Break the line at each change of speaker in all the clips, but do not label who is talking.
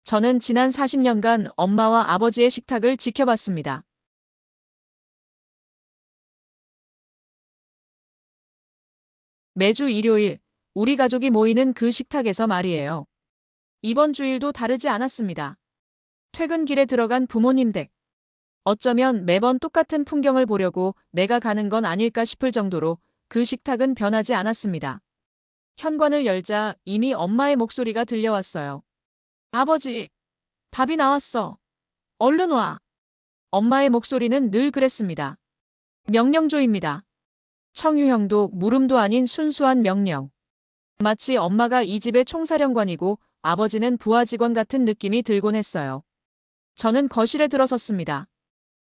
저는 지난 40년간 엄마와 아버지의 식탁을 지켜봤습니다. 매주 일요일, 우리 가족이 모이는 그 식탁에서 말이에요. 이번 주일도 다르지 않았습니다. 퇴근길에 들어간 부모님 댁. 어쩌면 매번 똑같은 풍경을 보려고 내가 가는 건 아닐까 싶을 정도로 그 식탁은 변하지 않았습니다. 현관을 열자 이미 엄마의 목소리가 들려왔어요. 아버지, 밥이 나왔어. 얼른 와. 엄마의 목소리는 늘 그랬습니다. 명령조입니다. 청유형도 물음도 아닌 순수한 명령. 마치 엄마가 이 집의 총사령관이고 아버지는 부하 직원 같은 느낌이 들곤 했어요. 저는 거실에 들어섰습니다.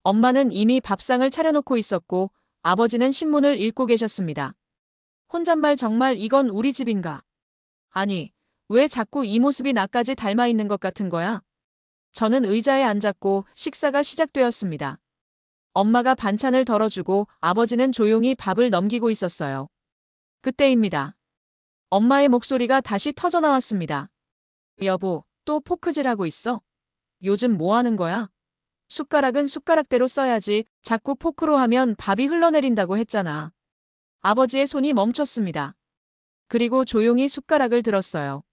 엄마는 이미 밥상을 차려놓고 있었고 아버지는 신문을 읽고 계셨습니다. 혼잣말 정말 이건 우리 집인가? 아니, 왜 자꾸 이 모습이 나까지 닮아 있는 것 같은 거야? 저는 의자에 앉았고 식사가 시작되었습니다. 엄마가 반찬을 덜어주고 아버지는 조용히 밥을 넘기고 있었어요. 그때입니다. 엄마의 목소리가 다시 터져나왔습니다. 여보, 또 포크질하고 있어? 요즘 뭐 하는 거야? 숟가락은 숟가락대로 써야지 자꾸 포크로 하면 밥이 흘러내린다고 했잖아. 아버지의 손이 멈췄습니다. 그리고 조용히 숟가락을 들었어요.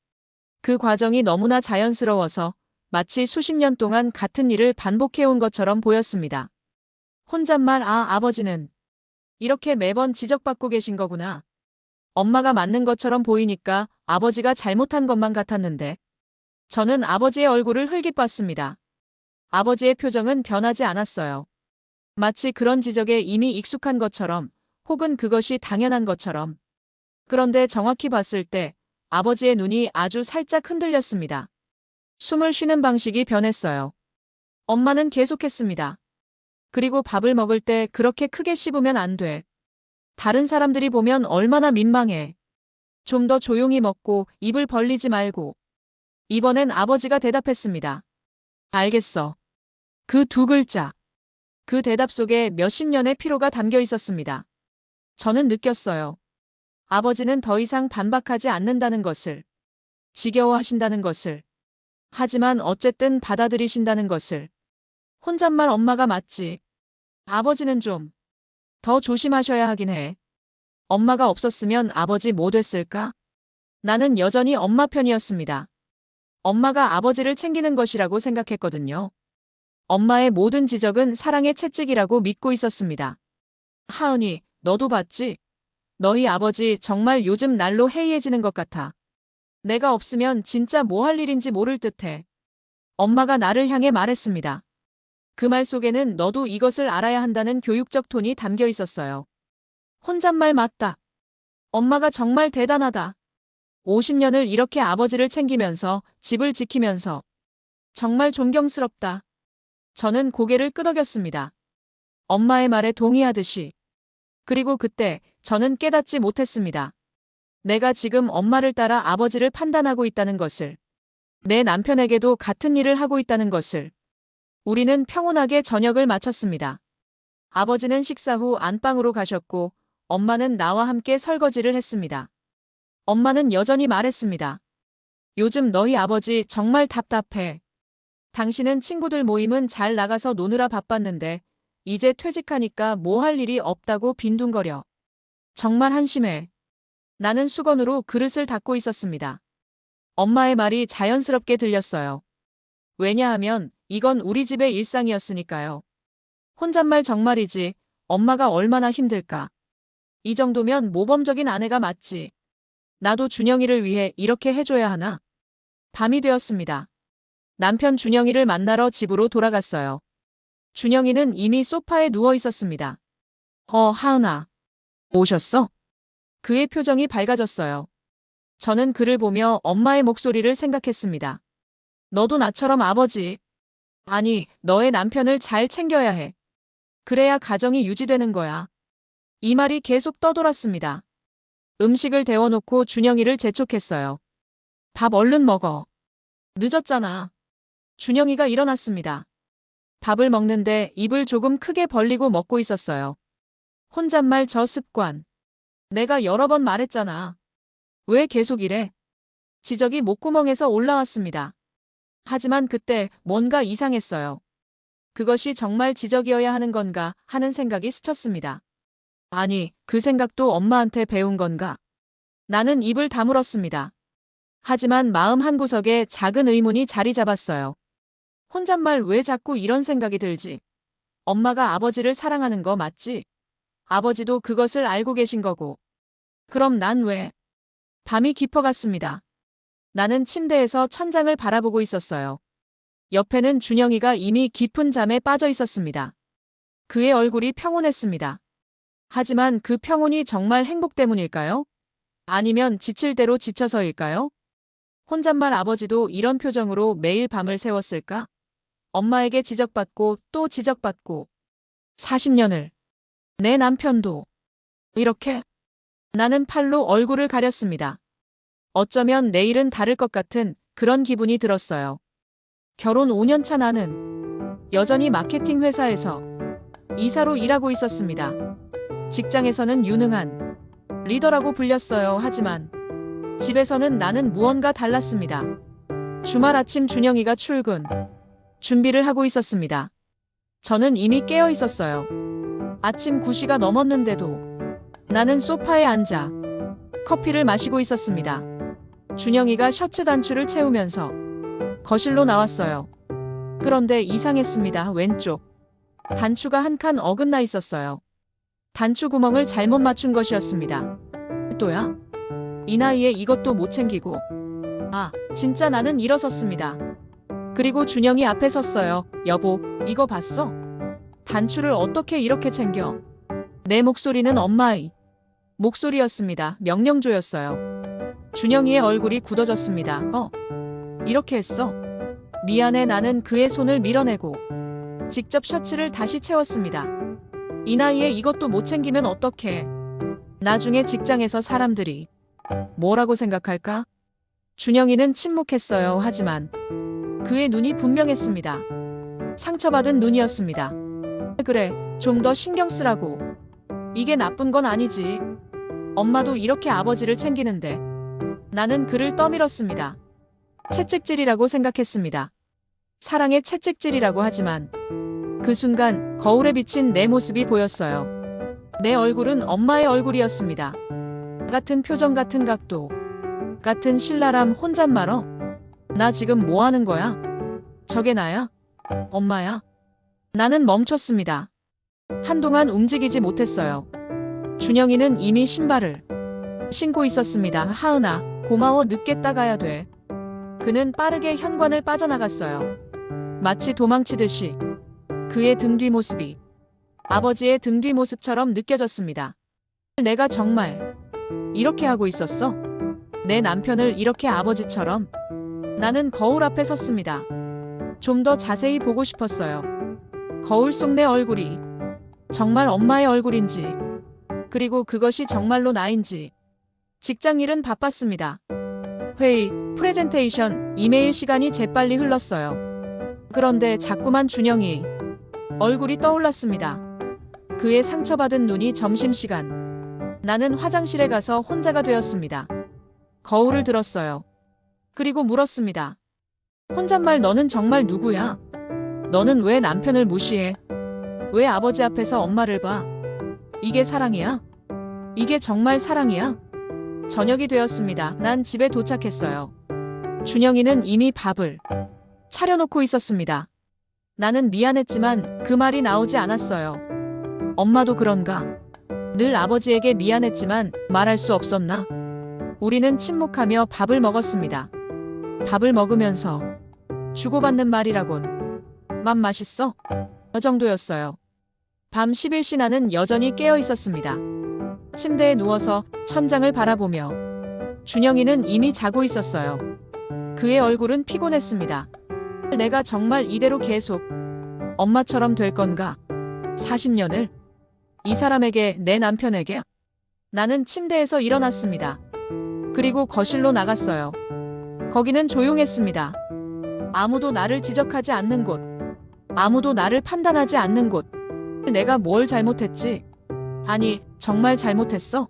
그 과정이 너무나 자연스러워서 마치 수십 년 동안 같은 일을 반복해온 것처럼 보였습니다. 혼잣말 아버지는 이렇게 매번 지적받고 계신 거구나. 엄마가 맞는 것처럼 보이니까 아버지가 잘못한 것만 같았는데. 저는 아버지의 얼굴을 흘깃봤습니다. 아버지의 표정은 변하지 않았어요. 마치 그런 지적에 이미 익숙한 것처럼 혹은 그것이 당연한 것처럼. 그런데 정확히 봤을 때 아버지의 눈이 아주 살짝 흔들렸습니다. 숨을 쉬는 방식이 변했어요. 엄마는 계속했습니다. 그리고 밥을 먹을 때 그렇게 크게 씹으면 안 돼. 다른 사람들이 보면 얼마나 민망해. 좀 더 조용히 먹고 입을 벌리지 말고. 이번엔 아버지가 대답했습니다. 알겠어. 그 두 글자. 그 대답 속에 몇십 년의 피로가 담겨 있었습니다. 저는 느꼈어요. 아버지는 더 이상 반박하지 않는다는 것을. 지겨워하신다는 것을. 하지만 어쨌든 받아들이신다는 것을. 혼잣말 엄마가 맞지. 아버지는 좀 더 조심하셔야 하긴 해. 엄마가 없었으면 아버지 뭐 됐을까? 나는 여전히 엄마 편이었습니다. 엄마가 아버지를 챙기는 것이라고 생각했거든요. 엄마의 모든 지적은 사랑의 채찍이라고 믿고 있었습니다. 하은이, 너도 봤지? 너희 아버지 정말 요즘 날로 해이해지는 것 같아. 내가 없으면 진짜 뭐 할 일인지 모를 듯해. 엄마가 나를 향해 말했습니다. 그 말 속에는 너도 이것을 알아야 한다는 교육적 톤이 담겨 있었어요. 혼잣말 맞다. 엄마가 정말 대단하다. 50년을 이렇게 아버지를 챙기면서 집을 지키면서 정말 존경스럽다. 저는 고개를 끄덕였습니다. 엄마의 말에 동의하듯이. 그리고 그때 저는 깨닫지 못했습니다. 내가 지금 엄마를 따라 아버지를 판단하고 있다는 것을. 내 남편에게도 같은 일을 하고 있다는 것을. 우리는 평온하게 저녁을 마쳤습니다. 아버지는 식사 후 안방으로 가셨고 엄마는 나와 함께 설거지를 했습니다. 엄마는 여전히 말했습니다. 요즘 너희 아버지 정말 답답해. 당신은 친구들 모임은 잘 나가서 노느라 바빴는데 이제 퇴직하니까 뭐 할 일이 없다고 빈둥거려. 정말 한심해. 나는 수건으로 그릇을 닦고 있었습니다. 엄마의 말이 자연스럽게 들렸어요. 왜냐하면 이건 우리 집의 일상이었으니까요. 혼잣말 정말이지. 엄마가 얼마나 힘들까. 이 정도면 모범적인 아내가 맞지. 나도 준영이를 위해 이렇게 해줘야 하나? 밤이 되었습니다. 남편 준영이를 만나러 집으로 돌아갔어요. 준영이는 이미 소파에 누워 있었습니다. 하은아. 오셨어? 그의 표정이 밝아졌어요. 저는 그를 보며 엄마의 목소리를 생각했습니다. 너도 나처럼 아버지. 아니, 너의 남편을 잘 챙겨야 해. 그래야 가정이 유지되는 거야. 이 말이 계속 떠돌았습니다. 음식을 데워놓고 준영이를 재촉했어요. 밥 얼른 먹어. 늦었잖아. 준영이가 일어났습니다. 밥을 먹는데 입을 조금 크게 벌리고 먹고 있었어요. 혼잣말 저 습관. 내가 여러 번 말했잖아. 왜 계속 이래? 지적이 목구멍에서 올라왔습니다. 하지만 그때 뭔가 이상했어요. 그것이 정말 지적이어야 하는 건가 하는 생각이 스쳤습니다. 아니, 그 생각도 엄마한테 배운 건가? 나는 입을 다물었습니다. 하지만 마음 한구석에 작은 의문이 자리 잡았어요. 혼잣말 왜 자꾸 이런 생각이 들지? 엄마가 아버지를 사랑하는 거 맞지? 아버지도 그것을 알고 계신 거고. 그럼 난 왜? 밤이 깊어갔습니다. 나는 침대에서 천장을 바라보고 있었어요. 옆에는 준영이가 이미 깊은 잠에 빠져 있었습니다. 그의 얼굴이 평온했습니다. 하지만 그 평온이 정말 행복 때문일까요? 아니면 지칠 대로 지쳐서일까요? 혼잣말 아버지도 이런 표정으로 매일 밤을 새웠을까? 엄마에게 지적받고 또 지적받고 40년을 내 남편도 이렇게 나는 팔로 얼굴을 가렸습니다. 어쩌면 내일은 다를 것 같은 그런 기분이 들었어요. 결혼 5년 차 나는 여전히 마케팅 회사에서 이사로 일하고 있었습니다. 직장에서는 유능한 리더라고 불렸어요. 하지만 집에서는 나는 무언가 달랐습니다. 주말 아침 준영이가 출근 준비를 하고 있었습니다. 저는 이미 깨어 있었어요. 아침 9시가 넘었는데도 나는 소파에 앉아 커피를 마시고 있었습니다. 준영이가 셔츠 단추를 채우면서 거실로 나왔어요. 그런데 이상했습니다. 왼쪽 단추가 한 칸 어긋나 있었어요. 단추 구멍을 잘못 맞춘 것이었습니다. 또야? 이 나이에 이것도 못 챙기고. 아, 진짜 나는 일어섰습니다. 그리고 준영이 앞에 섰어요. 여보, 이거 봤어? 단추를 어떻게 이렇게 챙겨? 내 목소리는 엄마의 목소리였습니다. 명령조였어요. 준영이의 얼굴이 굳어졌습니다. 이렇게 했어? 미안해. 나는 그의 손을 밀어내고 직접 셔츠를 다시 채웠습니다. 이 나이에 이것도 못 챙기면 어떡해. 나중에 직장에서 사람들이 뭐라고 생각할까? 준영이는 침묵했어요. 하지만 그의 눈이 분명했습니다. 상처받은 눈이었습니다. 그래, 좀 더 신경 쓰라고. 이게 나쁜 건 아니지. 엄마도 이렇게 아버지를 챙기는데. 나는 그를 떠밀었습니다. 채찍질이라고 생각했습니다. 사랑의 채찍질이라고 하지만 그 순간 거울에 비친 내 모습이 보였어요. 내 얼굴은 엄마의 얼굴이었습니다. 같은 표정, 같은 각도, 같은 신랄함. 혼잣말어? 나 지금 뭐 하는 거야? 저게 나야? 엄마야? 나는 멈췄습니다. 한동안 움직이지 못했어요. 준영이는 이미 신발을 신고 있었습니다. 하은아, 고마워. 늦게 따가야 돼. 그는 빠르게 현관을 빠져나갔어요. 마치 도망치듯이 그의 등 뒤 모습이 아버지의 등 뒤 모습처럼 느껴졌습니다. 내가 정말 이렇게 하고 있었어? 내 남편을 이렇게 아버지처럼? 나는 거울 앞에 섰습니다. 좀 더 자세히 보고 싶었어요. 거울 속 내 얼굴이 정말 엄마의 얼굴인지, 그리고 그것이 정말로 나인지. 직장 일은 바빴습니다. 회의, 프레젠테이션, 이메일 시간이 재빨리 흘렀어요. 그런데 자꾸만 준영이 얼굴이 떠올랐습니다. 그의 상처받은 눈이. 점심시간. 나는 화장실에 가서 혼자가 되었습니다. 거울을 들었어요. 그리고 물었습니다. 혼잣말, 너는 정말 누구야? 너는 왜 남편을 무시해? 왜 아버지 앞에서 엄마를 봐? 이게 사랑이야? 이게 정말 사랑이야? 저녁이 되었습니다. 난 집에 도착했어요. 준영이는 이미 밥을 차려놓고 있었습니다. 나는 미안했지만 그 말이 나오지 않았어요. 엄마도 그런가? 늘 아버지에게 미안했지만 말할 수 없었나? 우리는 침묵하며 밥을 먹었습니다. 밥을 먹으면서 주고받는 말이라곤 맘 맛있어? 그 정도였어요. 밤 11시. 나는 여전히 깨어 있었습니다. 침대에 누워서 천장을 바라보며 준영이는 이미 자고 있었어요. 그의 얼굴은 피곤했습니다. 내가 정말 이대로 계속 엄마처럼 될 건가? 40년을? 이 사람에게, 내 남편에게? 나는 침대에서 일어났습니다. 그리고 거실로 나갔어요. 거기는 조용했습니다. 아무도 나를 지적하지 않는 곳. 아무도 나를 판단하지 않는 곳. 내가 뭘 잘못했지? 아니, 정말 잘못했어?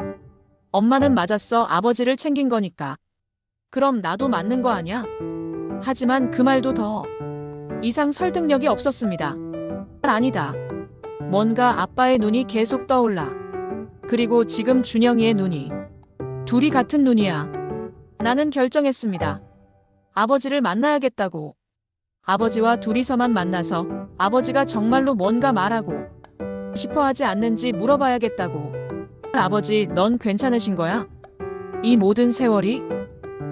엄마는 맞았어. 아버지를 챙긴 거니까. 그럼 나도 맞는 거 아냐? 하지만 그 말도 더 이상 설득력이 없었습니다. 아니다. 뭔가 아빠의 눈이 계속 떠올라. 그리고 지금 준영이의 눈이 둘이 같은 눈이야. 나는 결정했습니다. 아버지를 만나야겠다고. 아버지와 둘이서만 만나서 아버지가 정말로 뭔가 말하고 싶어 하지 않는지 물어봐야겠다고. 아버지, 넌 괜찮으신 거야? 이 모든 세월이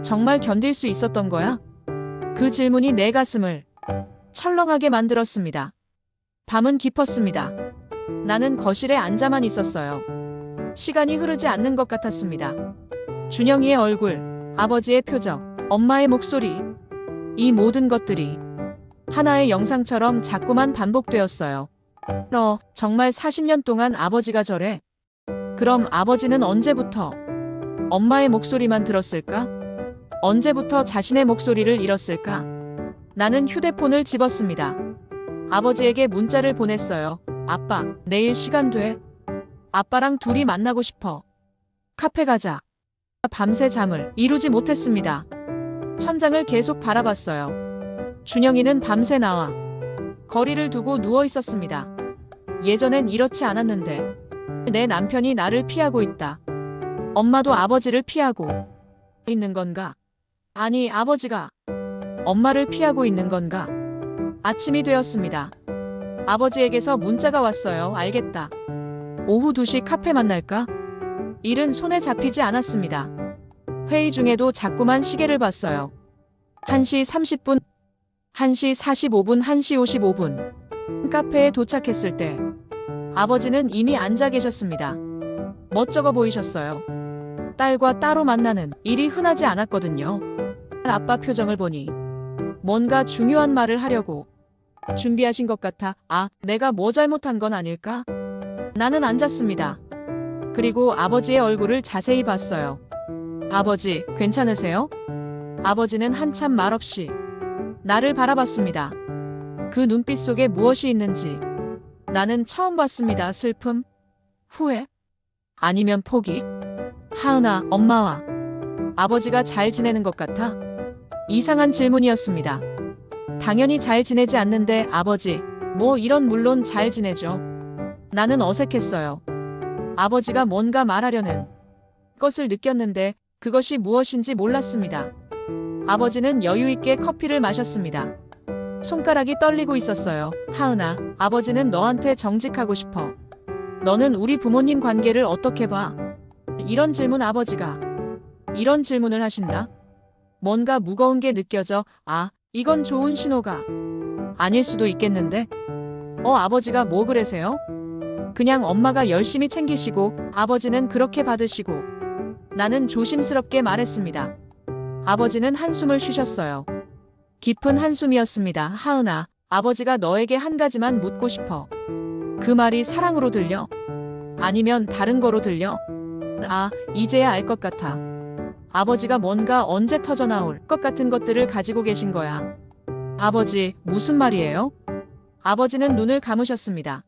정말 견딜 수 있었던 거야? 그 질문이 내 가슴을 철렁하게 만들었습니다. 밤은 깊었습니다. 나는 거실에 앉아만 있었어요. 시간이 흐르지 않는 것 같았습니다. 준영이의 얼굴, 아버지의 표정, 엄마의 목소리, 이 모든 것들이 하나의 영상처럼 자꾸만 반복되었어요. 정말 40년 동안 아버지가 저래? 그럼 아버지는 언제부터 엄마의 목소리만 들었을까? 언제부터 자신의 목소리를 잃었을까? 나는 휴대폰을 집었습니다. 아버지에게 문자를 보냈어요. 아빠, 내일 시간 돼? 아빠랑 둘이 만나고 싶어. 카페 가자. 밤새 잠을 이루지 못했습니다. 천장을 계속 바라봤어요. 준영이는 밤새 나와 거리를 두고 누워 있었습니다. 예전엔 이렇지 않았는데 내 남편이 나를 피하고 있다. 엄마도 아버지를 피하고 있는 건가? 아니, 아버지가 엄마를 피하고 있는 건가? 아침이 되었습니다. 아버지에게서 문자가 왔어요. 알겠다. 오후 2시 카페 만날까? 일은 손에 잡히지 않았습니다. 회의 중에도 자꾸만 시계를 봤어요. 1시 30분, 1시 45분, 1시 55분. 카페에 도착했을 때 아버지는 이미 앉아 계셨습니다. 멋쩍어 보이셨어요. 딸과 따로 만나는 일이 흔하지 않았거든요. 아빠 표정을 보니 뭔가 중요한 말을 하려고 준비하신 것 같아. 아, 내가 뭐 잘못한 건 아닐까? 나는 앉았습니다. 그리고 아버지의 얼굴을 자세히 봤어요. 아버지, 괜찮으세요? 아버지는 한참 말없이 나를 바라봤습니다. 그 눈빛 속에 무엇이 있는지 나는 처음 봤습니다. 슬픔? 후회? 아니면 포기? 하은아, 엄마와 아버지가 잘 지내는 것 같아? 이상한 질문이었습니다. 당연히 잘 지내지 않는데 아버지, 뭐 이런 물론 잘 지내죠. 나는 어색했어요. 아버지가 뭔가 말하려는 것을 느꼈는데 그것이 무엇인지 몰랐습니다. 아버지는 여유 있게 커피를 마셨습니다. 손가락이 떨리고 있었어요. 하은아, 아버지는 너한테 정직하고 싶어. 너는 우리 부모님 관계를 어떻게 봐? 이런 질문 아버지가 이런 질문을 하신다? 뭔가 무거운 게 느껴져. 아, 이건 좋은 신호가 아닐 수도 있겠는데? 아버지가 뭐 그러세요? 그냥 엄마가 열심히 챙기시고 아버지는 그렇게 받으시고. 나는 조심스럽게 말했습니다. 아버지는 한숨을 쉬셨어요. 깊은 한숨이었습니다. 하은아, 아버지가 너에게 한 가지만 묻고 싶어. 그 말이 사랑으로 들려? 아니면 다른 거로 들려? 아, 이제야 알 것 같아. 아버지가 뭔가 언제 터져나올 것 같은 것들을 가지고 계신 거야. 아버지, 무슨 말이에요? 아버지는 눈을 감으셨습니다.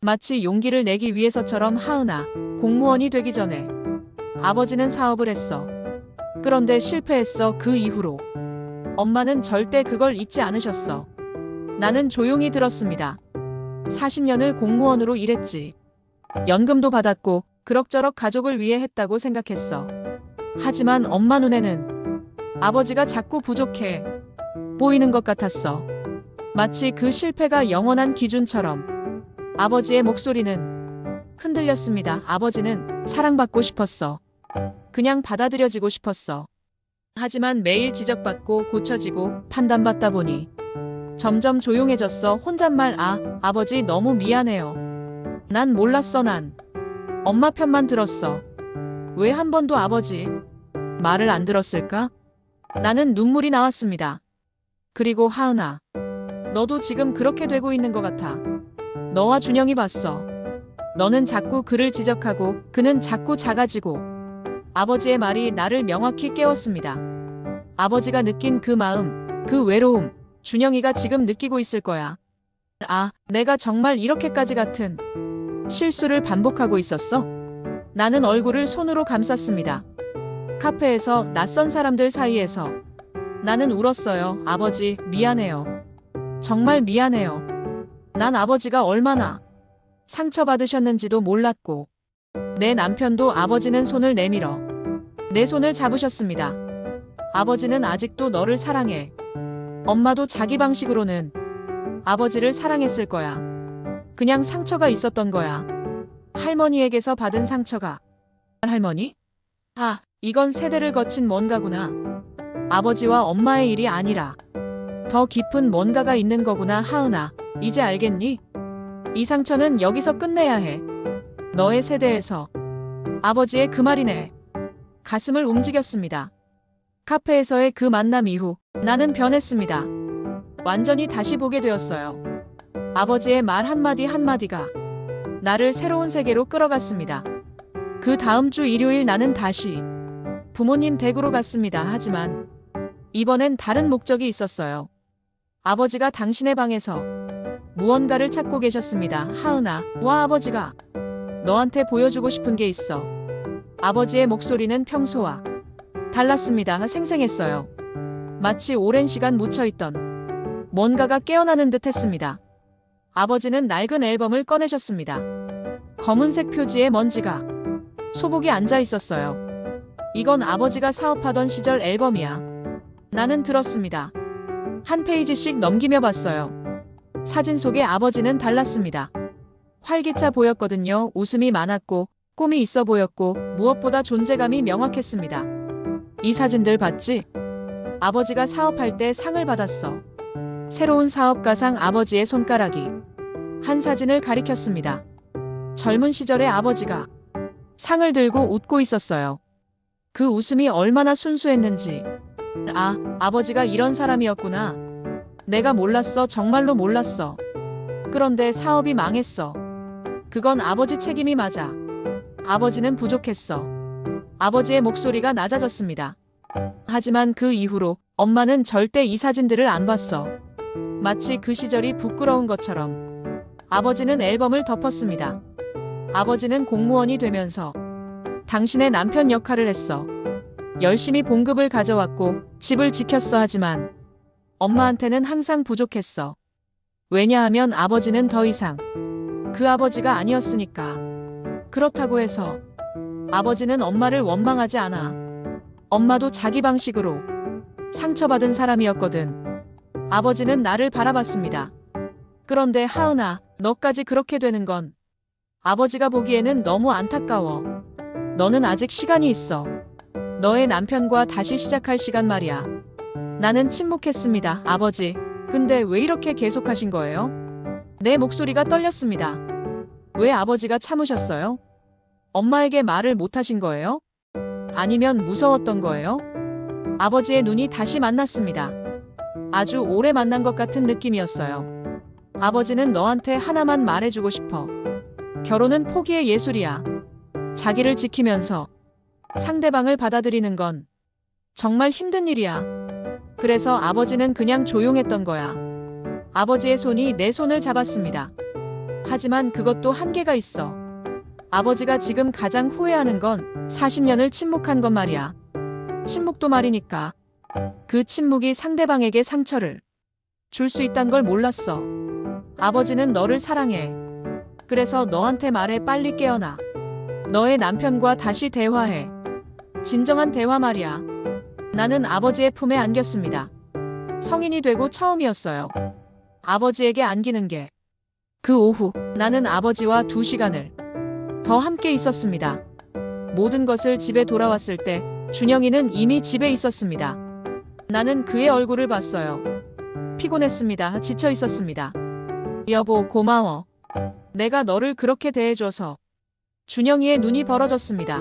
마치 용기를 내기 위해서처럼. 하은아, 공무원이 되기 전에 아버지는 사업을 했어. 그런데 실패했어. 그 이후로 엄마는 절대 그걸 잊지 않으셨어. 나는 조용히 들었습니다. 40년을 공무원으로 일했지. 연금도 받았고 그럭저럭 가족을 위해 했다고 생각했어. 하지만 엄마 눈에는 아버지가 자꾸 부족해 보이는 것 같았어. 마치 그 실패가 영원한 기준처럼. 아버지의 목소리는 흔들렸습니다. 아버지는 사랑받고 싶었어. 그냥 받아들여지고 싶었어. 하지만 매일 지적받고 고쳐지고 판단받다 보니 점점 조용해졌어. 혼잣말. 아버지 너무 미안해요. 난 몰랐어. 난 엄마 편만 들었어. 왜 한 번도 아버지 말을 안 들었을까? 나는 눈물이 나왔습니다. 그리고 하은아, 너도 지금 그렇게 되고 있는 것 같아. 너와 준영이 봤어. 너는 자꾸 그를 지적하고 그는 자꾸 작아지고. 아버지의 말이 나를 명확히 깨웠습니다. 아버지가 느낀 그 마음, 그 외로움, 준영이가 지금 느끼고 있을 거야. 내가 정말 이렇게까지 같은 실수를 반복하고 있었어? 나는 얼굴을 손으로 감쌌습니다. 카페에서 낯선 사람들 사이에서 나는 울었어요. 아버지, 미안해요. 정말 미안해요. 난 아버지가 얼마나 상처받으셨는지도 몰랐고, 내 남편도 아버지는 손을 내밀어 내 손을 잡으셨습니다. 아버지는 아직도 너를 사랑해. 엄마도 자기 방식으로는 아버지를 사랑했을 거야. 그냥 상처가 있었던 거야. 할머니에게서 받은 상처가. 할머니? 아, 이건 세대를 거친 뭔가구나. 아버지와 엄마의 일이 아니라 더 깊은 뭔가가 있는 거구나. 하은아, 이제 알겠니? 이 상처는 여기서 끝내야 해. 너의 세대에서. 아버지의 그 말이네. 가슴을 움직였습니다. 카페에서의 그 만남 이후 나는 변했습니다. 완전히 다시 보게 되었어요. 아버지의 말 한마디 한마디가 나를 새로운 세계로 끌어갔습니다. 그 다음 주 일요일 나는 다시 부모님 댁으로 갔습니다. 하지만 이번엔 다른 목적이 있었어요. 아버지가 당신의 방에서 무언가를 찾고 계셨습니다. 하은아, 와, 아버지가 너한테 보여주고 싶은 게 있어. 아버지의 목소리는 평소와 달랐습니다. 생생했어요. 마치 오랜 시간 묻혀있던 뭔가가 깨어나는 듯 했습니다. 아버지는 낡은 앨범을 꺼내셨습니다. 검은색 표지에 먼지가 소복이 앉아 있었어요. 이건 아버지가 사업하던 시절 앨범이야. 나는 들었습니다. 한 페이지씩 넘기며 봤어요. 사진 속의 아버지는 달랐습니다. 활기차 보였거든요. 웃음이 많았고 꿈이 있어 보였고 무엇보다 존재감이 명확했습니다. 이 사진들 봤지? 아버지가 사업할 때 상을 받았어. 새로운 사업가상. 아버지의 손가락이 한 사진을 가리켰습니다. 젊은 시절의 아버지가 상을 들고 웃고 있었어요. 그 웃음이 얼마나 순수했는지. 아, 아버지가 이런 사람이었구나. 내가 몰랐어. 정말로 몰랐어. 그런데 사업이 망했어. 그건 아버지 책임이 맞아. 아버지는 부족했어. 아버지의 목소리가 낮아졌습니다. 하지만 그 이후로 엄마는 절대 이 사진들을 안 봤어. 마치 그 시절이 부끄러운 것처럼. 아버지는 앨범을 덮었습니다. 아버지는 공무원이 되면서 당신의 남편 역할을 했어. 열심히 봉급을 가져왔고 집을 지켰어. 하지만 엄마한테는 항상 부족했어. 왜냐하면 아버지는 더 이상 그 아버지가 아니었으니까. 그렇다고 해서 아버지는 엄마를 원망하지 않아. 엄마도 자기 방식으로 상처받은 사람이었거든. 아버지는 나를 바라봤습니다. 그런데 하은아, 너까지 그렇게 되는 건 아버지가 보기에는 너무 안타까워. 너는 아직 시간이 있어. 너의 남편과 다시 시작할 시간 말이야. 나는 침묵했습니다. 아버지, 근데 왜 이렇게 계속하신 거예요? 내 목소리가 떨렸습니다. 왜 아버지가 참으셨어요? 엄마에게 말을 못하신 거예요? 아니면 무서웠던 거예요? 아버지의 눈이 다시 만났습니다. 아주 오래 만난 것 같은 느낌이었어요. 아버지는 너한테 하나만 말해주고 싶어. 결혼은 포기의 예술이야. 자기를 지키면서 상대방을 받아들이는 건 정말 힘든 일이야. 그래서 아버지는 그냥 조용했던 거야. 아버지의 손이 내 손을 잡았습니다. 하지만 그것도 한계가 있어. 아버지가 지금 가장 후회하는 건 40년을 침묵한 것 말이야. 침묵도 말이니까. 그 침묵이 상대방에게 상처를 줄 수 있단 걸 몰랐어. 아버지는 너를 사랑해. 그래서 너한테 말해. 빨리 깨어나. 너의 남편과 다시 대화해. 진정한 대화 말이야. 나는 아버지의 품에 안겼습니다. 성인이 되고 처음이었어요. 아버지에게 안기는 게. 그 오후 나는 아버지와 2시간을 더 함께 있었습니다. 모든 것을 집에 돌아왔을 때 준영이는 이미 집에 있었습니다. 나는 그의 얼굴을 봤어요. 피곤했습니다. 지쳐 있었습니다. 여보, 고마워. 내가 너를 그렇게 대해줘서. 준영이의 눈이 벌어졌습니다.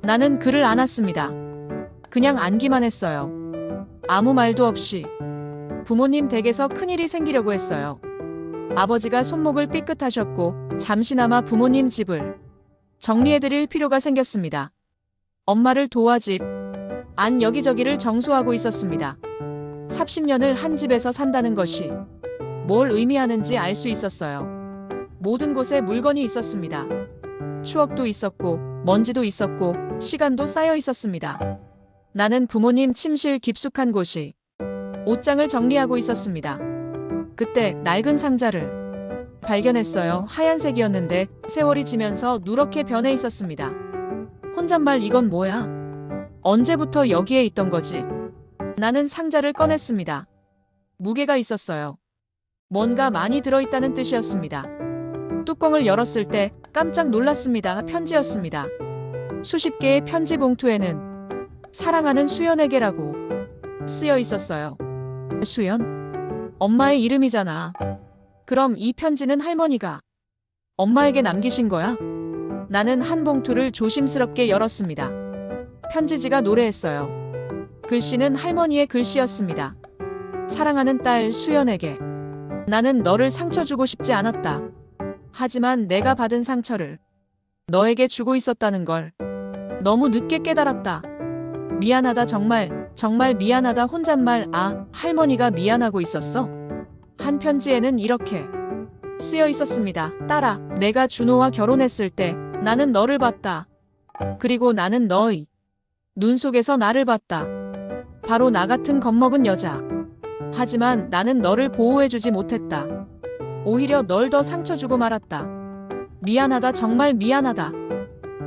나는 그를 안았습니다. 그냥 안기만 했어요. 아무 말도 없이. 부모님 댁에서 큰일이 생기려고 했어요. 아버지가 손목을 삐끗하셨고 잠시나마 부모님 집을 정리해드릴 필요가 생겼습니다. 엄마를 도와 집 안 여기저기를 정수하고 있었습니다. 30년을 한 집에서 산다는 것이 뭘 의미하는지 알 수 있었어요. 모든 곳에 물건이 있었습니다. 추억도 있었고 먼지도 있었고 시간도 쌓여 있었습니다. 나는 부모님 침실 깊숙한 곳이 옷장을 정리하고 있었습니다. 그때 낡은 상자를 발견했어요. 하얀색이었는데 세월이 지면서 누렇게 변해 있었습니다. 혼잣말 이건 뭐야? 언제부터 여기에 있던 거지? 나는 상자를 꺼냈습니다. 무게가 있었어요. 뭔가 많이 들어있다는 뜻이었습니다. 뚜껑을 열었을 때 깜짝 놀랐습니다. 편지였습니다. 수십 개의 편지 봉투에는 사랑하는 수연에게라고 쓰여 있었어요. 수연? 엄마의 이름이잖아. 그럼 이 편지는 할머니가 엄마에게 남기신 거야? 나는 한 봉투를 조심스럽게 열었습니다. 편지지가 노래했어요. 글씨는 할머니의 글씨였습니다. 사랑하는 딸 수연에게. 나는 너를 상처 주고 싶지 않았다. 하지만 내가 받은 상처를 너에게 주고 있었다는 걸 너무 늦게 깨달았다. 미안하다 정말, 정말 미안하다 혼잣말 할머니가 미안하고 있었어? 한 편지에는 이렇게 쓰여 있었습니다. 딸아, 내가 준호와 결혼했을 때 나는 너를 봤다. 그리고 나는 너의 눈 속에서 나를 봤다. 바로 나 같은 겁먹은 여자. 하지만 나는 너를 보호해주지 못했다. 오히려 널 더 상처 주고 말았다. 미안하다 정말 미안하다.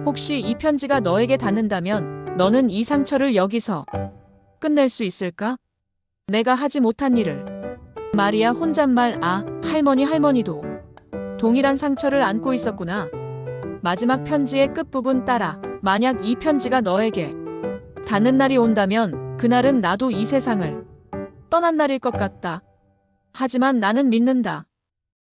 혹시 이 편지가 너에게 닿는다면 너는 이 상처를 여기서 끝낼 수 있을까? 내가 하지 못한 일을. 마리아 혼잣말 할머니도 동일한 상처를 안고 있었구나. 마지막 편지의 끝부분 따라 만약 이 편지가 너에게 닿는 날이 온다면 그날은 나도 이 세상을 떠난 날일 것 같다. 하지만 나는 믿는다.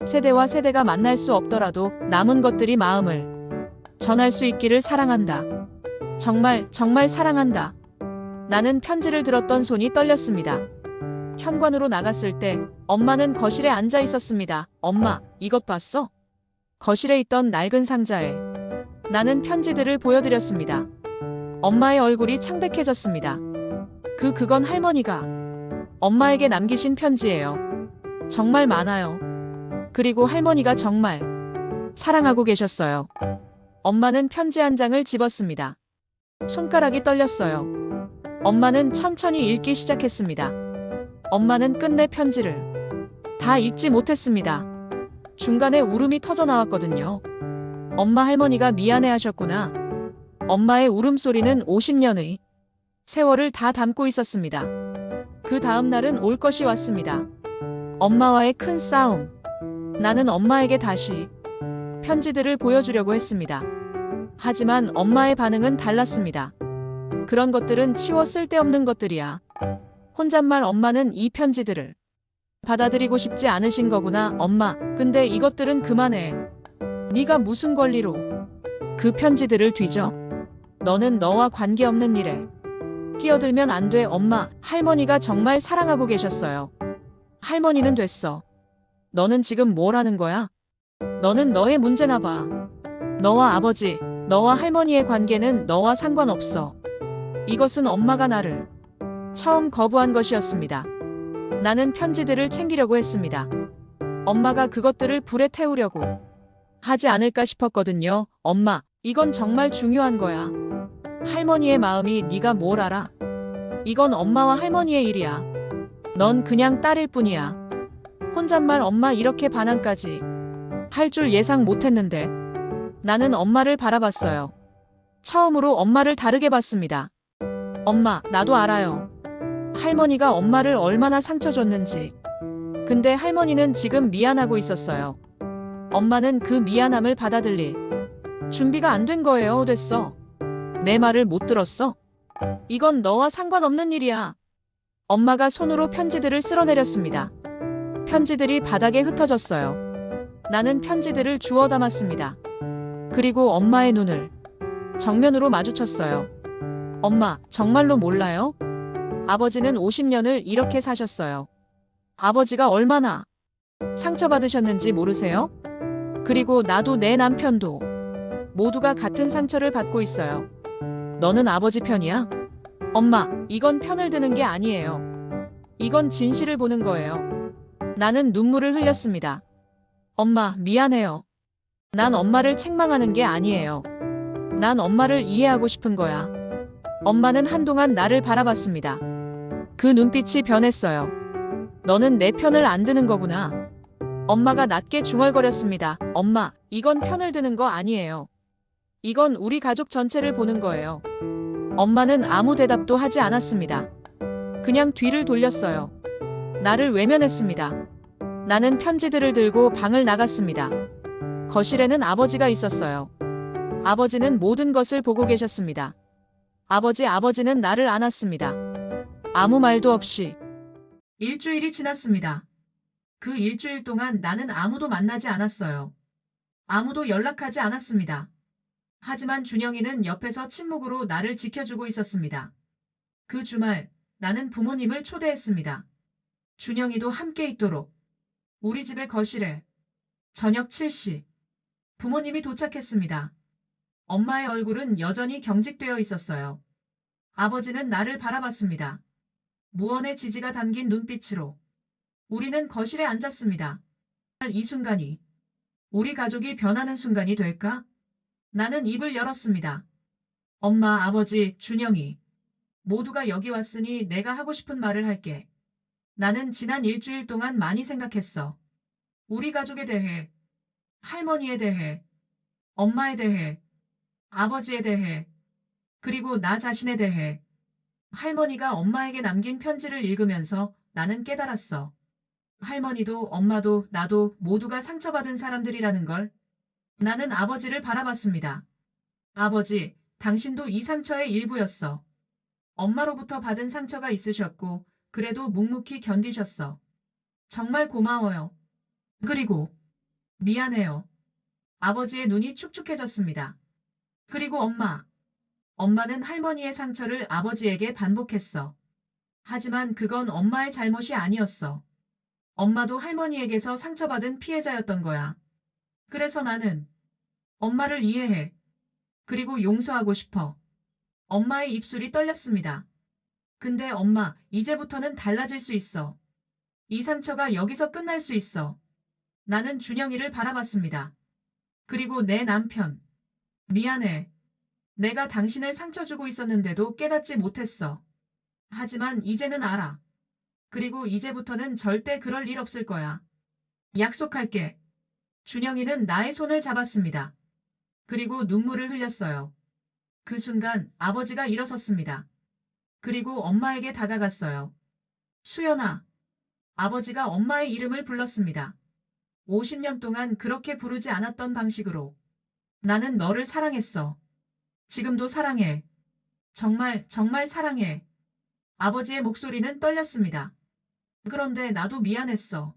세대와 세대가 만날 수 없더라도 남은 것들이 마음을 전할 수 있기를 사랑한다. 정말 정말 사랑한다. 나는 편지를 들었던 손이 떨렸습니다. 현관으로 나갔을 때 엄마는 거실에 앉아 있었습니다. 엄마, 이것 봤어? 거실에 있던 낡은 상자에 나는 편지들을 보여드렸습니다. 엄마의 얼굴이 창백해졌습니다. 그건 할머니가 엄마에게 남기신 편지예요. 정말 많아요. 그리고 할머니가 정말 사랑하고 계셨어요. 엄마는 편지 한 장을 집었습니다. 손가락이 떨렸어요. 엄마는 천천히 읽기 시작했습니다. 엄마는 끝내 편지를 다 읽지 못했습니다. 중간에 울음이 터져 나왔거든요. 엄마 할머니가 미안해 하셨구나. 엄마의 울음소리는 50년의 세월을 다 담고 있었습니다. 그 다음 날은 올 것이 왔습니다. 엄마와의 큰 싸움. 나는 엄마에게 다시 편지들을 보여주려고 했습니다. 하지만 엄마의 반응은 달랐습니다. 그런 것들은 치워 쓸데없는 것들이야. 혼잣말 엄마는 이 편지들을 받아들이고 싶지 않으신 거구나. 엄마, 근데 이것들은 그만해. 네가 무슨 권리로 그 편지들을 뒤져? 너는 너와 관계없는 일에 끼어들면 안 돼. 엄마, 할머니가 정말 사랑하고 계셨어요. 할머니는 됐어. 너는 지금 뭘 하는 거야? 너는 너의 문제나 봐. 너와 아버지, 너와 할머니의 관계는 너와 상관없어. 이것은 엄마가 나를 처음 거부한 것이었습니다. 나는 편지들을 챙기려고 했습니다. 엄마가 그것들을 불에 태우려고 하지 않을까 싶었거든요. 엄마, 이건 정말 중요한 거야. 할머니의 마음이 네가 뭘 알아? 이건 엄마와 할머니의 일이야. 넌 그냥 딸일 뿐이야. 혼잣말 엄마 이렇게 반항까지 할 줄 예상 못했는데 나는 엄마를 바라봤어요. 처음으로 엄마를 다르게 봤습니다. 엄마, 나도 알아요. 할머니가 엄마를 얼마나 상처 줬는지. 근데 할머니는 지금 미안하고 있었어요. 엄마는 그 미안함을 받아들일 준비가 안 된 거예요. 됐어. 내 말을 못 들었어? 이건 너와 상관없는 일이야. 엄마가 손으로 편지들을 쓸어내렸습니다. 편지들이 바닥에 흩어졌어요. 나는 편지들을 주워 담았습니다. 그리고 엄마의 눈을 정면으로 마주쳤어요. 엄마, 정말로 몰라요? 아버지는 50년을 이렇게 사셨어요. 아버지가 얼마나 상처받으셨는지 모르세요? 그리고 나도 내 남편도 모두가 같은 상처를 받고 있어요. 너는 아버지 편이야? 엄마, 이건 편을 드는 게 아니에요. 이건 진실을 보는 거예요. 나는 눈물을 흘렸습니다. 엄마, 미안해요. 난 엄마를 책망하는 게 아니에요. 난 엄마를 이해하고 싶은 거야. 엄마는 한동안 나를 바라봤습니다. 그 눈빛이 변했어요. 너는 내 편을 안 드는 거구나. 엄마가 낮게 중얼거렸습니다. 엄마, 이건 편을 드는 거 아니에요. 이건 우리 가족 전체를 보는 거예요. 엄마는 아무 대답도 하지 않았습니다. 그냥 뒤를 돌렸어요. 나를 외면했습니다. 나는 편지들을 들고 방을 나갔습니다. 거실에는 아버지가 있었어요. 아버지는 모든 것을 보고 계셨습니다. 아버지는 나를 안았습니다. 아무 말도 없이. 일주일이 지났습니다. 그 일주일 동안 나는 아무도 만나지 않았어요. 아무도 연락하지 않았습니다. 하지만 준영이는 옆에서 침묵으로 나를 지켜주고 있었습니다. 그 주말 나는 부모님을 초대했습니다. 준영이도 함께 있도록. 우리 집의 거실에 저녁 7시 부모님이 도착했습니다. 엄마의 얼굴은 여전히 경직되어 있었어요. 아버지는 나를 바라봤습니다. 무언의 지지가 담긴 눈빛으로. 우리는 거실에 앉았습니다. 이 순간이 우리 가족이 변하는 순간이 될까? 나는 입을 열었습니다. 엄마, 아버지, 준영이. 모두가 여기 왔으니 내가 하고 싶은 말을 할게. 나는 지난 일주일 동안 많이 생각했어. 우리 가족에 대해, 할머니에 대해, 엄마에 대해, 아버지에 대해, 그리고 나 자신에 대해. 할머니가 엄마에게 남긴 편지를 읽으면서 나는 깨달았어. 할머니도 엄마도 나도 모두가 상처받은 사람들이라는 걸. 나는 아버지를 바라봤습니다. 아버지, 당신도 이 상처의 일부였어. 엄마로부터 받은 상처가 있으셨고, 그래도 묵묵히 견디셨어. 정말 고마워요. 그리고, 미안해요. 아버지의 눈이 축축해졌습니다. 그리고 엄마. 엄마는 할머니의 상처를 아버지에게 반복했어. 하지만 그건 엄마의 잘못이 아니었어. 엄마도 할머니에게서 상처받은 피해자였던 거야. 그래서 나는 엄마를 이해해. 그리고 용서하고 싶어. 엄마의 입술이 떨렸습니다. 근데 엄마, 이제부터는 달라질 수 있어. 이 상처가 여기서 끝날 수 있어. 나는 준영이를 바라봤습니다. 그리고 내 남편. 미안해. 내가 당신을 상처 주고 있었는데도 깨닫지 못했어. 하지만 이제는 알아. 그리고 이제부터는 절대 그럴 일 없을 거야. 약속할게. 준영이는 나의 손을 잡았습니다. 그리고 눈물을 흘렸어요. 그 순간 아버지가 일어섰습니다. 그리고 엄마에게 다가갔어요. 수연아. 아버지가 엄마의 이름을 불렀습니다. 50년 동안 그렇게 부르지 않았던 방식으로. 나는 너를 사랑했어. 지금도 사랑해. 정말, 정말 사랑해. 아버지의 목소리는 떨렸습니다. 그런데 나도 미안했어.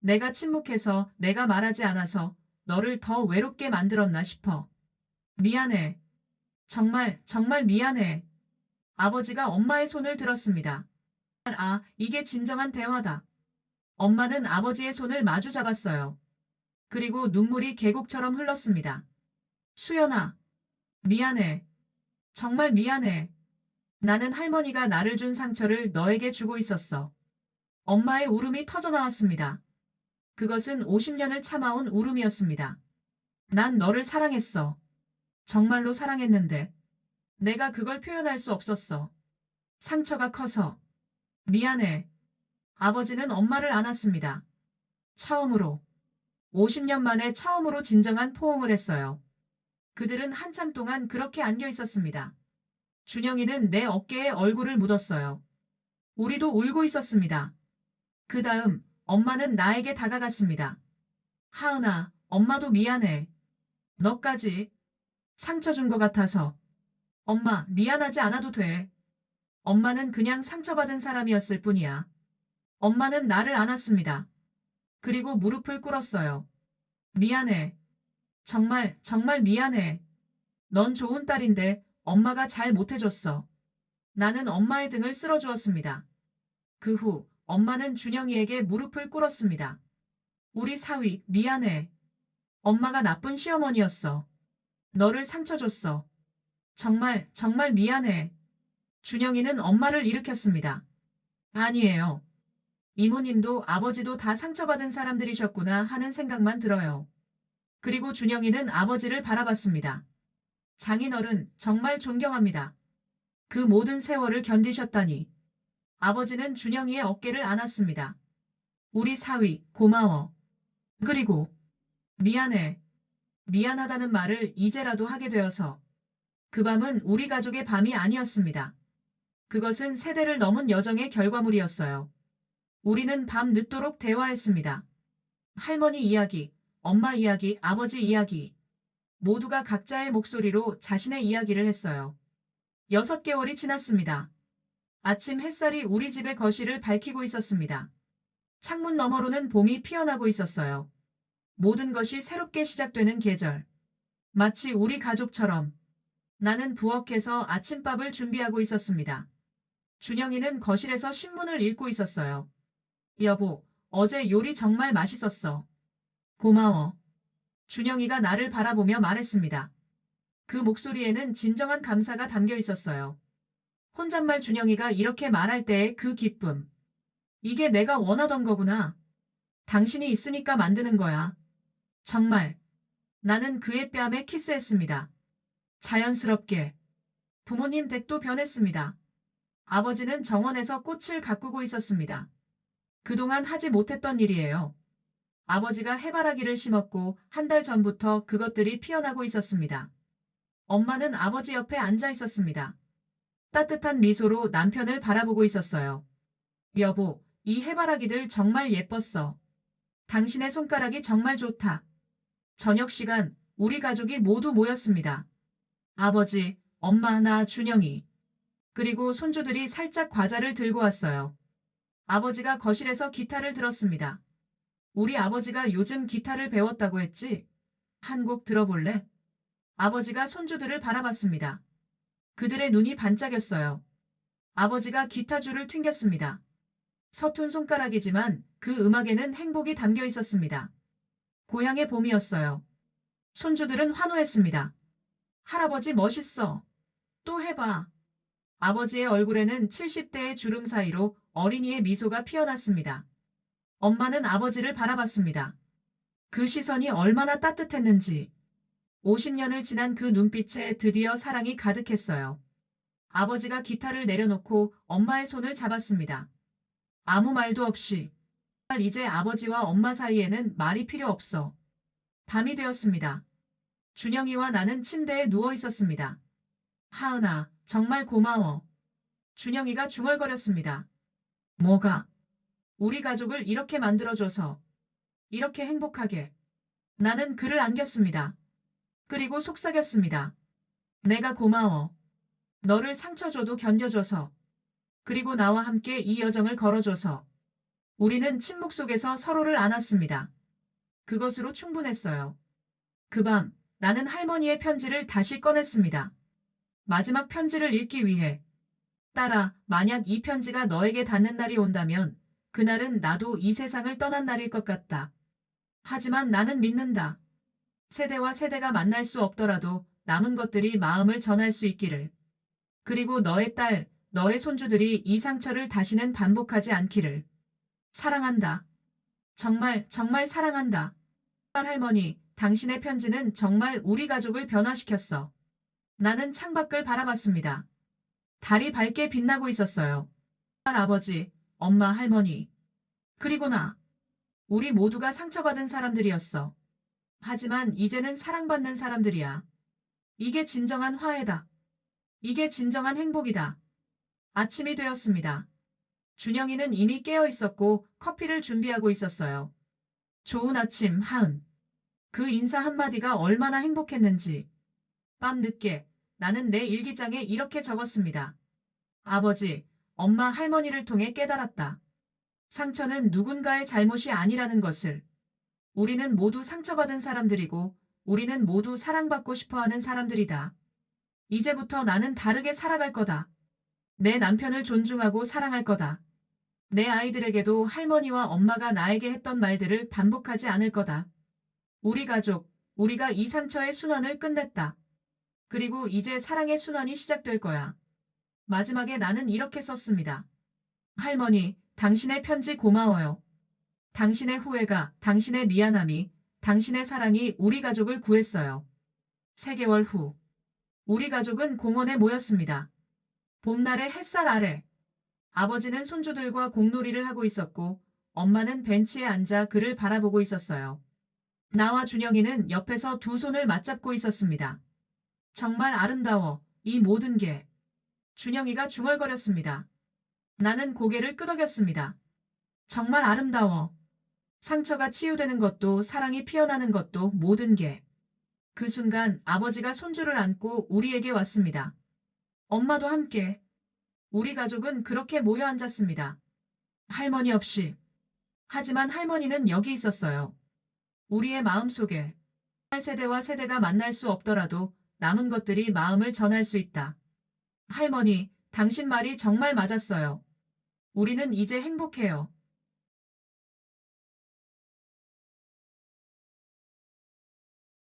내가 침묵해서, 내가 말하지 않아서 너를 더 외롭게 만들었나 싶어. 미안해. 정말, 정말 미안해. 아버지가 엄마의 손을 들었습니다. 아, 이게 진정한 대화다. 엄마는 아버지의 손을 마주 잡았어요. 그리고 눈물이 계곡처럼 흘렀습니다. 수연아, 미안해. 정말 미안해. 나는 할머니가 나를 준 상처를 너에게 주고 있었어. 엄마의 울음이 터져나왔습니다. 그것은 50년을 참아온 울음이었습니다. 난 너를 사랑했어. 정말로 사랑했는데 내가 그걸 표현할 수 없었어. 상처가 커서. 미안해. 아버지는 엄마를 안았습니다. 처음으로. 50년 만에 처음으로 진정한 포옹을 했어요. 그들은 한참 동안 그렇게 안겨 있었습니다. 준영이는 내 어깨에 얼굴을 묻었어요. 우리도 울고 있었습니다. 그 다음 엄마는 나에게 다가갔습니다. 하은아, 엄마도 미안해. 너까지 상처 준 것 같아서. 엄마, 미안하지 않아도 돼. 엄마는 그냥 상처받은 사람이었을 뿐이야. 엄마는 나를 안았습니다. 그리고 무릎을 꿇었어요. 미안해. 정말, 정말 미안해. 넌 좋은 딸인데 엄마가 잘 못해줬어. 나는 엄마의 등을 쓸어주었습니다. 그 후 엄마는 준영이에게 무릎을 꿇었습니다. 우리 사위, 미안해. 엄마가 나쁜 시어머니였어. 너를 상처 줬어. 정말, 정말 미안해. 준영이는 엄마를 일으켰습니다. 아니에요. 이모님도 아버지도 다 상처받은 사람들이셨구나 하는 생각만 들어요. 그리고 준영이는 아버지를 바라봤습니다. 장인어른, 정말 존경합니다. 그 모든 세월을 견디셨다니. 아버지는 준영이의 어깨를 안았습니다. 우리 사위, 고마워. 그리고 미안해. 미안하다는 말을 이제라도 하게 되어서 그 밤은 우리 가족의 밤이 아니었습니다. 그것은 세대를 넘은 여정의 결과물이었어요. 우리는 밤 늦도록 대화했습니다. 할머니 이야기, 엄마 이야기, 아버지 이야기. 모두가 각자의 목소리로 자신의 이야기를 했어요. 6개월이 지났습니다. 아침 햇살이 우리 집의 거실을 밝히고 있었습니다. 창문 너머로는 봄이 피어나고 있었어요. 모든 것이 새롭게 시작되는 계절. 마치 우리 가족처럼 나는 부엌에서 아침밥을 준비하고 있었습니다. 준영이는 거실에서 신문을 읽고 있었어요. 여보, 어제 요리 정말 맛있었어. 고마워. 준영이가 나를 바라보며 말했습니다. 그 목소리에는 진정한 감사가 담겨 있었어요. 혼잣말 준영이가 이렇게 말할 때의 그 기쁨. 이게 내가 원하던 거구나. 당신이 있으니까 만드는 거야. 정말. 나는 그의 뺨에 키스했습니다. 자연스럽게. 부모님 댁도 변했습니다. 아버지는 정원에서 꽃을 가꾸고 있었습니다. 그동안 하지 못했던 일이에요. 아버지가 해바라기를 심었고 1달 전부터 그것들이 피어나고 있었습니다. 엄마는 아버지 옆에 앉아 있었습니다. 따뜻한 미소로 남편을 바라보고 있었어요. 여보, 이 해바라기들 정말 예뻤어. 당신의 손가락이 정말 좋다. 저녁 시간, 우리 가족이 모두 모였습니다. 아버지, 엄마, 나, 준영이. 그리고 손주들이 살짝 과자를 들고 왔어요. 아버지가 거실에서 기타를 들었습니다. 우리 아버지가 요즘 기타를 배웠다고 했지? 한 곡 들어볼래? 아버지가 손주들을 바라봤습니다. 그들의 눈이 반짝였어요. 아버지가 기타줄을 튕겼습니다. 서툰 손가락이지만 그 음악에는 행복이 담겨 있었습니다. 고향의 봄이었어요. 손주들은 환호했습니다. 할아버지 멋있어. 또 해봐. 아버지의 얼굴에는 70대의 주름 사이로 어린이의 미소가 피어났습니다. 엄마는 아버지를 바라봤습니다. 그 시선이 얼마나 따뜻했는지. 50년을 지난 그 눈빛에 드디어 사랑이 가득했어요. 아버지가 기타를 내려놓고 엄마의 손을 잡았습니다. 아무 말도 없이. 이제 아버지와 엄마 사이에는 말이 필요 없어. 밤이 되었습니다. 준영이와 나는 침대에 누워 있었습니다. 하은아, 정말 고마워. 준영이가 중얼거렸습니다. 뭐가? 우리 가족을 이렇게 만들어줘서. 이렇게 행복하게. 나는 그를 안겼습니다. 그리고 속삭였습니다. 내가 고마워. 너를 상처 줘도 견뎌줘서. 그리고 나와 함께 이 여정을 걸어줘서. 우리는 침묵 속에서 서로를 안았습니다. 그것으로 충분했어요. 그 밤, 나는 할머니의 편지를 다시 꺼냈습니다. 마지막 편지를 읽기 위해. 딸아, 만약 이 편지가 너에게 닿는 날이 온다면 그날은 나도 이 세상을 떠난 날일 것 같다. 하지만 나는 믿는다. 세대와 세대가 만날 수 없더라도 남은 것들이 마음을 전할 수 있기를. 그리고 너의 딸, 너의 손주들이 이 상처를 다시는 반복하지 않기를. 사랑한다. 정말, 정말 사랑한다. 할머니, 당신의 편지는 정말 우리 가족을 변화시켰어. 나는 창밖을 바라봤습니다. 달이 밝게 빛나고 있었어요. 아버지, 엄마, 할머니. 그리고 나. 우리 모두가 상처받은 사람들이었어. 하지만 이제는 사랑받는 사람들이야. 이게 진정한 화해다. 이게 진정한 행복이다. 아침이 되었습니다. 준영이는 이미 깨어 있었고 커피를 준비하고 있었어요. 좋은 아침, 하은. 그 인사 한마디가 얼마나 행복했는지. 밤 늦게 나는 내 일기장에 이렇게 적었습니다. 아버지, 엄마, 할머니를 통해 깨달았다. 상처는 누군가의 잘못이 아니라는 것을. 우리는 모두 상처받은 사람들이고 우리는 모두 사랑받고 싶어하는 사람들이다. 이제부터 나는 다르게 살아갈 거다. 내 남편을 존중하고 사랑할 거다. 내 아이들에게도 할머니와 엄마가 나에게 했던 말들을 반복하지 않을 거다. 우리 가족, 우리가 이 상처의 순환을 끝냈다. 그리고 이제 사랑의 순환이 시작될 거야. 마지막에 나는 이렇게 썼습니다. 할머니, 당신의 편지 고마워요. 당신의 후회가, 당신의 미안함이, 당신의 사랑이 우리 가족을 구했어요. 3개월 후, 우리 가족은 공원에 모였습니다. 봄날의 햇살 아래. 아버지는 손주들과 공놀이를 하고 있었고 엄마는 벤치에 앉아 그를 바라보고 있었어요. 나와 준영이는 옆에서 두 손을 맞잡고 있었습니다. 정말 아름다워, 이 모든 게. 준영이가 중얼거렸습니다. 나는 고개를 끄덕였습니다. 정말 아름다워. 상처가 치유되는 것도 사랑이 피어나는 것도 모든 게. 그 순간 아버지가 손주를 안고 우리에게 왔습니다. 엄마도 함께. 우리 가족은 그렇게 모여 앉았습니다. 할머니 없이. 하지만 할머니는 여기 있었어요. 우리의 마음 속에. 세대와 세대가 만날 수 없더라도 남은 것들이 마음을 전할 수 있다. 할머니, 당신 말이 정말 맞았어요. 우리는 이제 행복해요.